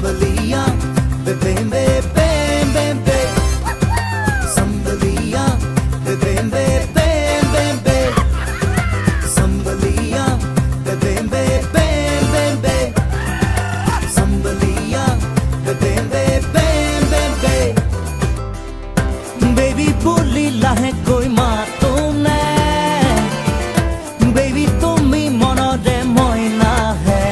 Sambalia, bem bem bem bem bem. Sambalia, bem bem bem bem bem. Sambalia, bem bem bem bem bem. Sambalia, bem bem bem bem bem. Baby बोली लाहे कोई मातो ने Baby তুমি মনৰে মইনা হে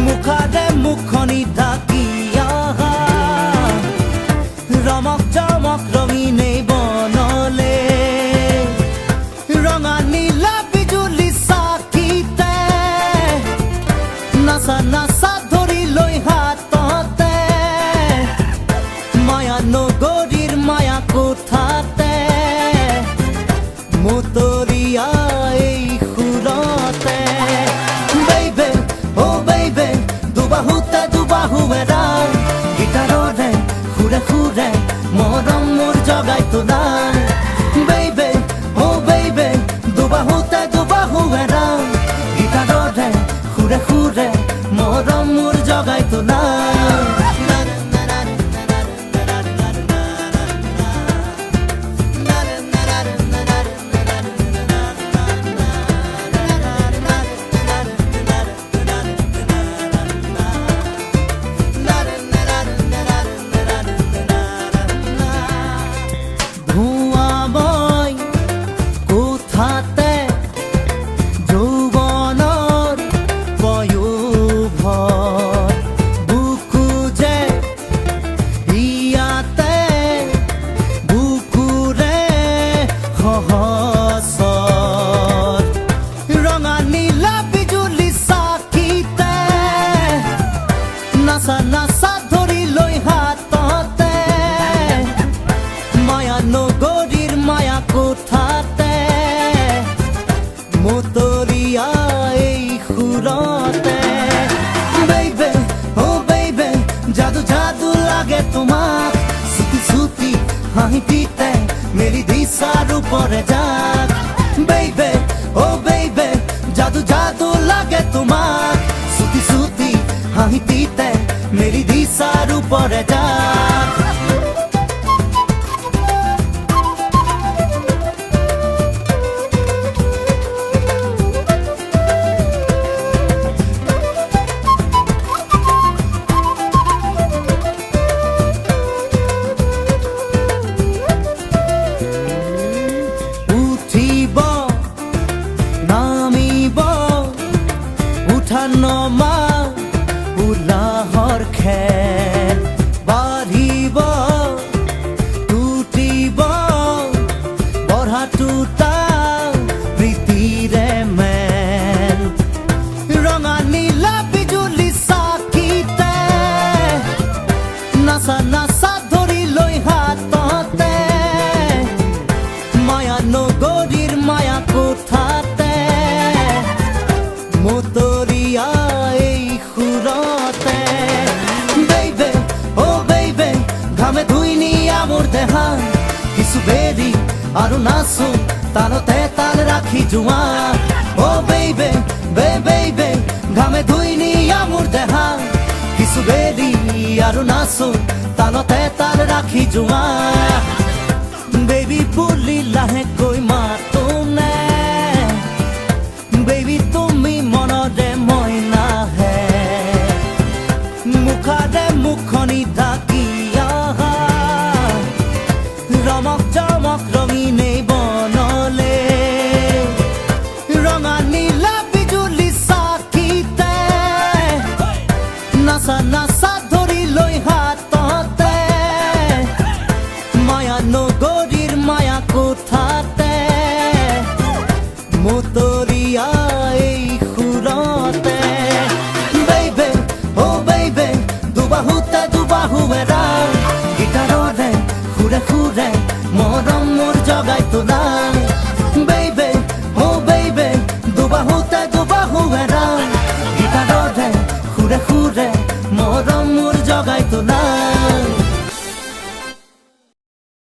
মুখাৰে মুখনি ঢাকিয়া ৰমক জমক ৰঙিনে বনলে ৰঙা নীলা বিজুলি চাকিতে নাচা নাচা ধৰি লৈ হাততে মায়া নগৰীৰ মায়া কোঠাতে মোতৰিয়া এই সুৰতে Baby, oh baby দুবাহুৱেৰা গিটাৰৰে সুৰে সুৰে মৰম মোৰ জগাই তোলা Baby, oh baby দুবাহুৱেৰা গিটাৰৰে সুৰে সুৰে মৰম মোৰ জগাই তোলা নাচা ধৰি লৈ হাততে মায়া নগৰীৰ মায়া কোঠাতে মোতৰিয়া এই সুৰতে Baby, oh baby জাদু জাদু লাগে তোমাক সুতি সুতি হাঁহি পিতে মেলি দিশাৰ ওপৰে যাক Baby, oh baby জাদু জাদু লাগে তোমাক সুতি সুতি হাঁহি পিতে मेरी दिशार ऊपर जा उठिब नामिब उठा नमा উলাহৰ খেল বাঢ়িব টুটিব বঢ়া টুটা প্ৰীতিৰে মেল ৰঙা নীলা বিজুলি চাকিতে নাচা নাচা ধৰি লৈ হাততে মায়া নগৰীৰ মায়া কোঠাতে মোতৰিয়া এই সুৰতে Baby, oh baby ঘামে ধুই নিয়া মোৰ দেহা কিছু বেৰি আৰু নাচো তালতে তাল ৰাখি জোৱা Oh baby, baby ঘামে ধুই নিয়া মোৰ দেহা কিছু বেৰি আৰু নাচো তালতে তাল ৰাখি জোৱা Baby বুলি লাহে কৈ মাতো নে Baby তুমি মনৰে মইনা হে মুখাৰে মুখনি ঢাকিয়া ৰমক জমক ৰঙিনে বনলে ৰঙা নীলা বিজুলি চাকিতে নাচা নাচা ধৰি লৈ হাততে মায়া নগৰীৰ মায়া কোঠাতে মোতৰিয়া এই সুৰতে Baby, oh baby দুবাহুৱেৰা গিটাৰৰে সুৰে সুৰে মৰম মোৰ জগাই তোলা